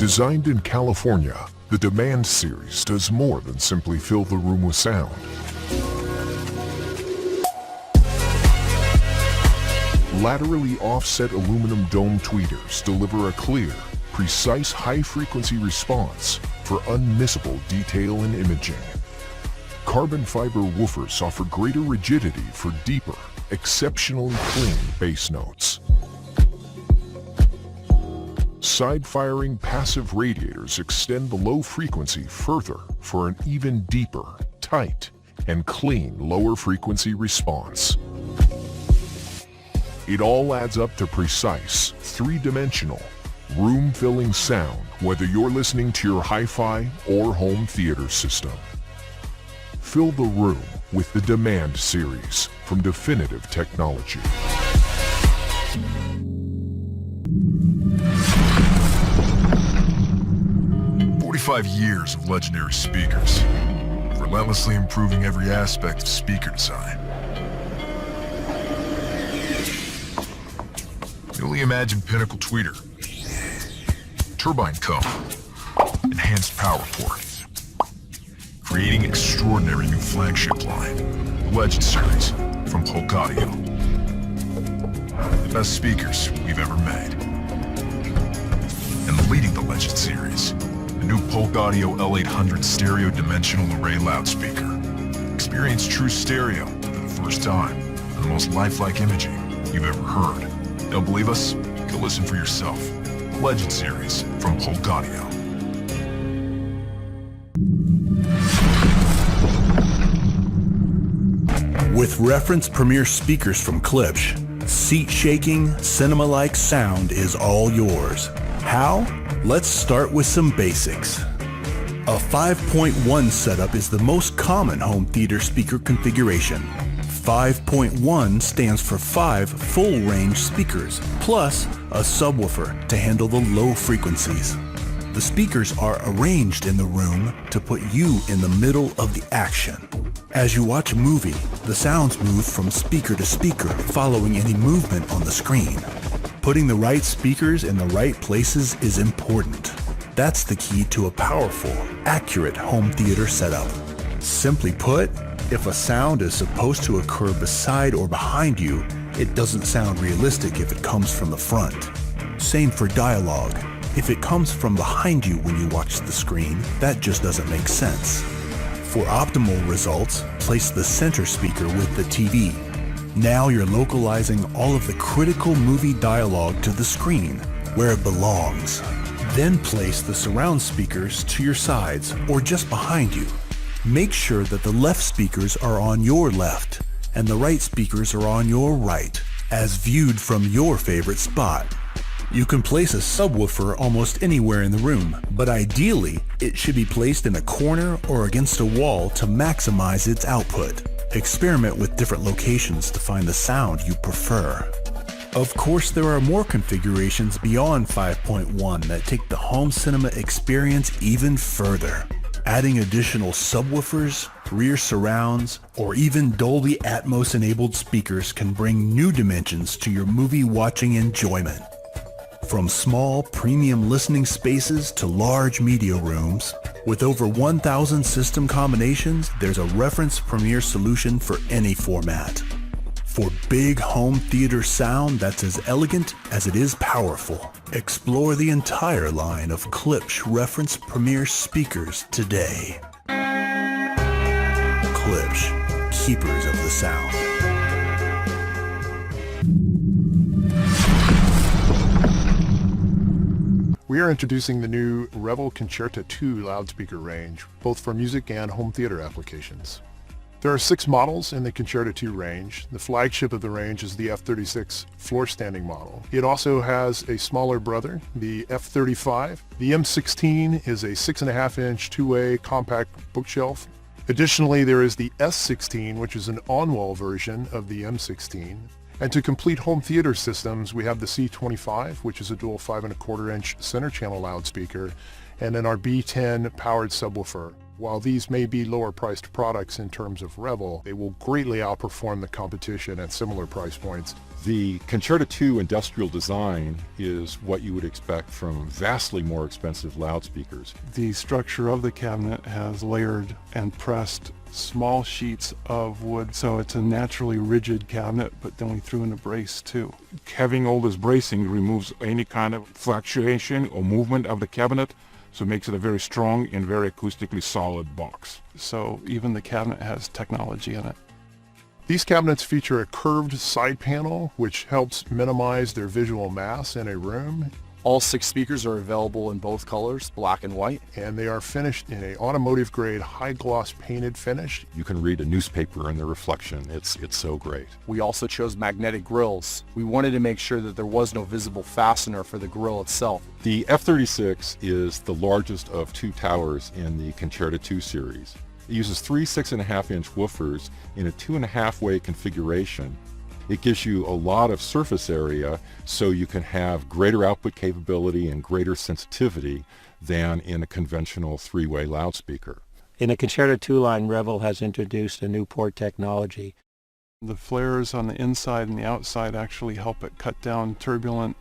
Designed in California, the Demand series does more than simply fill the room with sound. Laterally offset aluminum dome tweeters deliver a clear, precise high-frequency response for unmissable detail and imaging. Carbon fiber woofers offer greater rigidity for deeper, exceptionally clean bass notes. Side-firing passive radiators extend the low frequency further for an even deeper, tight, and clean lower frequency response. It all adds up to precise, three-dimensional, room-filling sound, whether you're listening to your hi-fi or home theater system. Fill the room with the Demand series from Definitive Technology. 45 years of legendary speakers, relentlessly improving every aspect of speaker design. Newly imagined pinnacle tweeter, turbine cone, enhanced power port, creating extraordinary new flagship line, the Legend series from Polk Audio. The best speakers we've ever made. And leading the Legend series, the new Polk Audio L800 stereo dimensional array loudspeaker. Experience true stereo for the first time, and the most lifelike imaging you've ever heard. Don't believe us? Go listen for yourself. Legend series from Polk Audio. With reference premier speakers from Klipsch, seat-shaking, cinema-like sound is all yours. How? Let's start with some basics. A 5.1 setup is the most common home theater speaker configuration. 5.1 stands for 5 full-range speakers, plus a subwoofer to handle the low frequencies. The speakers are arranged in the room to put you in the middle of the action. As you watch a movie, the sounds move from speaker to speaker, following any movement on the screen. Putting the right speakers in the right places is important. That's the key to a powerful, accurate home theater setup. Simply put, if a sound is supposed to occur beside or behind you, it doesn't sound realistic if it comes from the front. Same for dialogue. If it comes from behind you when you watch the screen, that just doesn't make sense. For optimal results, place the center speaker with the TV. Now you're localizing all of the critical movie dialogue to the screen, where it belongs. Then place the surround speakers to your sides or just behind you. Make sure that the left speakers are on your left and the right speakers are on your right, as viewed from your favorite spot. You can place a subwoofer almost anywhere in the room, but ideally, it should be placed in a corner or against a wall to maximize its output. Experiment with different locations to find the sound you prefer. Of course, there are more configurations beyond 5.1 that take the home cinema experience even further. Adding additional subwoofers, rear surrounds, or even Dolby Atmos enabled speakers can bring new dimensions to your movie watching enjoyment. From small, premium listening spaces to large media rooms, with over 1,000 system combinations, there's a reference premier solution for any format. For big home theater sound that's as elegant as it is powerful, explore the entire line of Klipsch reference premier speakers today. Klipsch, keepers of the sound. We are introducing the new Revel Concerta 2 loudspeaker range, both for music and home theater applications. There are 6 models in the Concerta 2 range. The flagship of the range is the F36 floor-standing model. It also has a smaller brother, the F35. The M16 is a 6.5-inch two-way compact bookshelf. Additionally, there is the S16, which is an on-wall version of the M16. And to complete home theater systems, we have the C25, which is a dual 5.25-inch center channel loudspeaker, and then our B10 powered subwoofer. While these may be lower priced products in terms of Revel, they will greatly outperform the competition at similar price points, The Concerto 2 industrial design is what you would expect from vastly more expensive loudspeakers. The structure of the cabinet has layered and pressed small sheets of wood, so it's a naturally rigid cabinet, but then we threw in a brace too. Having all this bracing removes any kind of fluctuation or movement of the cabinet, so it makes it a very strong and very acoustically solid box. So even the cabinet has technology in it. These cabinets feature a curved side panel, which helps minimize their visual mass in a room, All 6 speakers are available in both colors, black and white. and they are finished in a automotive-grade high-gloss painted finish. You can read a newspaper in the reflection. It's so great. We also chose magnetic grills. We wanted to make sure that there was no visible fastener for the grill itself. The F-36 is the largest of 2 towers in the Concerto 2 series. It uses 3 6.5-inch woofers in a 2.5-way configuration. It gives you a lot of surface area, so you can have greater output capability and greater sensitivity than in a conventional 3-way loudspeaker. In the Concerto 2 line, Revel has introduced a new port technology. The flares on the inside and the outside actually help it cut down turbulent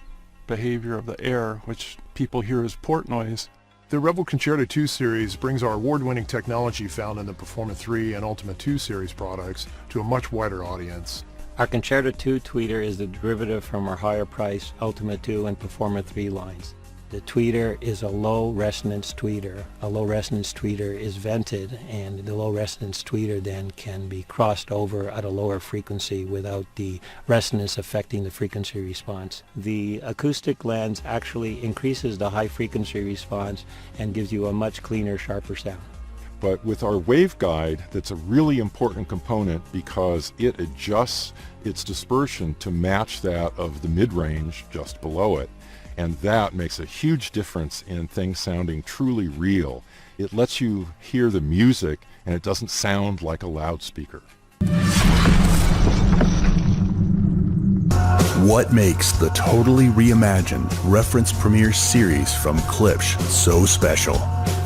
behavior of the air, which people hear as port noise. The Revel Concerto 2 series brings our award-winning technology found in the Performance 3 and Ultima 2 series products to a much wider audience. Our Concerto 2 tweeter is the derivative from our higher price Ultima 2 and Performer 3 lines. The tweeter is a low resonance tweeter. A low resonance tweeter is vented, and the low resonance tweeter then can be crossed over at a lower frequency without the resonance affecting the frequency response. The acoustic lens actually increases the high frequency response and gives you a much cleaner, sharper sound. But with our waveguide, that's a really important component because it adjusts its dispersion to match that of the mid-range just below it. And that makes a huge difference in things sounding truly real. It lets you hear the music and it doesn't sound like a loudspeaker. What makes the totally reimagined Reference Premier series from Klipsch so special?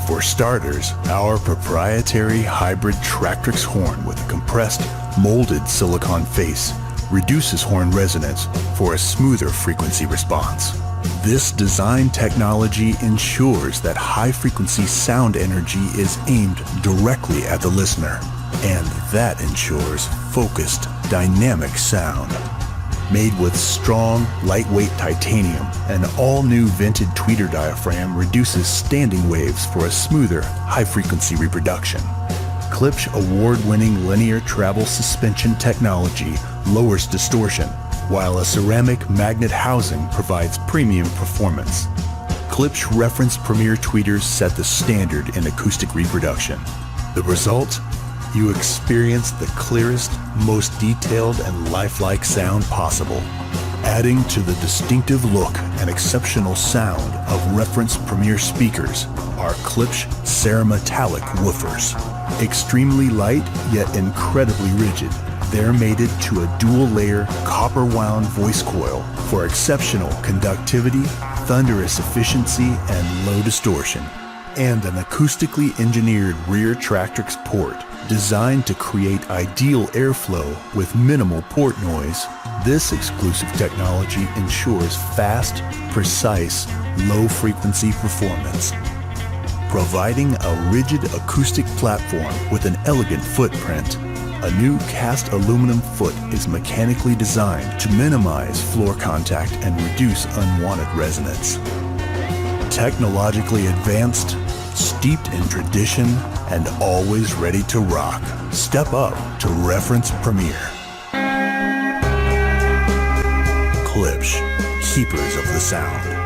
For starters, our proprietary hybrid Tractrix horn with a compressed, molded silicon face reduces horn resonance for a smoother frequency response. This design technology ensures that high-frequency sound energy is aimed directly at the listener, and that ensures focused, dynamic sound. Made with strong, lightweight titanium, an all-new vented tweeter diaphragm reduces standing waves for a smoother, high-frequency reproduction. Klipsch award-winning linear travel suspension technology lowers distortion, while a ceramic magnet housing provides premium performance. Klipsch Reference Premier tweeters set the standard in acoustic reproduction. The result? You experience the clearest, most detailed, and lifelike sound possible. Adding to the distinctive look and exceptional sound of Reference Premier speakers are Klipsch Cerametallic woofers. Extremely light, yet incredibly rigid, they're mated to a dual-layer copper-wound voice coil for exceptional conductivity, thunderous efficiency, and low distortion. And an acoustically engineered rear Tractrix port designed to create ideal airflow with minimal port noise. This exclusive technology ensures fast, precise, low-frequency performance. Providing a rigid acoustic platform with an elegant footprint, a new cast aluminum foot is mechanically designed to minimize floor contact and reduce unwanted resonance. Technologically advanced, steeped in tradition, and always ready to rock. Step up to Reference Premier. Klipsch, keepers of the sound.